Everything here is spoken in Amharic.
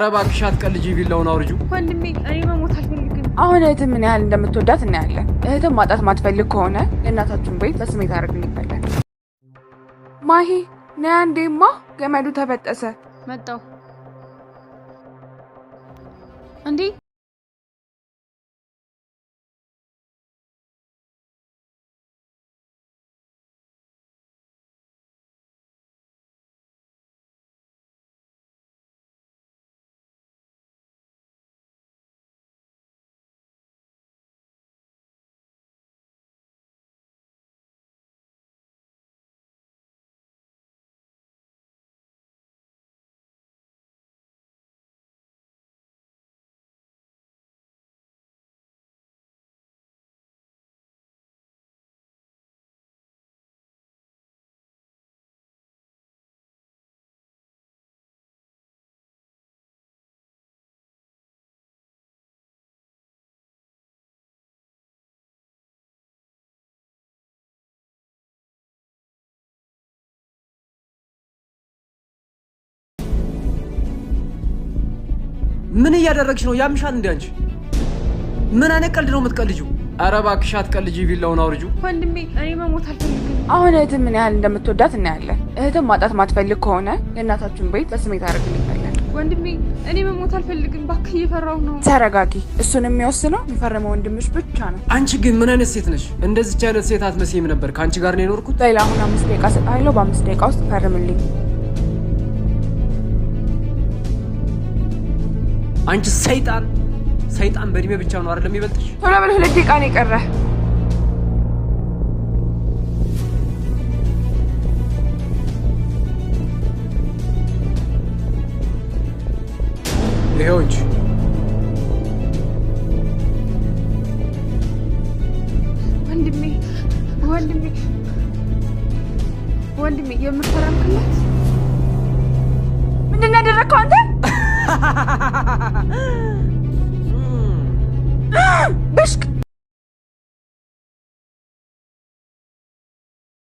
እባክሽ አትቀልጂ ቢላውን አውርጁ። ወንድሜ እኔ መሞት አልፈልግም። አሁን እህትም ምን ያህል እንደምትወዳት እናያለን። እህትም ማጣት ማትፈልግ ከሆነ የእናታችን ቤት በስሜት አደረግን ይባላል። ማሂ ነይ አንዴማ፣ ገመዱ ተበጠሰ። መጣው እንዴ? ምን እያደረግሽ ነው? ያምሻል እንዴ አንቺ? ምን አይነት ቀልድ ነው የምትቀልጂው? ኧረ እባክሽ አትቀልጂ ቢላውን አውርጁ። ወንድሜ እኔ መሞት አልፈልግም። አሁን እህትም ምን ያህል እንደምትወዳት እናያለን። እህትም ማጣት ማትፈልግ ከሆነ የእናታችን ቤት በስሜት አደረግን ይባላል። ወንድሜ እኔ መሞት አልፈልግም። እባክህ እየፈራሁ ነው። ተረጋጊ። እሱን የሚወስነው የሚፈርመው ወንድምሽ ብቻ ነው። አንቺ ግን ምን አይነት ሴት ነሽ? እንደዚች አይነት ሴት አትመስይም ነበር። ከአንቺ ጋር ነው የኖርኩት። በሌላ አሁን 5 ደቂቃ ሰጥሃለሁ። በ5 ደቂቃ ውስጥ ፈርምልኝ። አንቺ ሰይጣን በእድሜ ብቻ ነው አይደለም የሚበልጥሽ? ቶሎ ብለህ 2 ደቂቃ ነው የቀረህ። ይሄው እንጂ ወንድሜ የምፈረምክላት ምንድን ነው ያደረግከው አንተ? ብሽቅ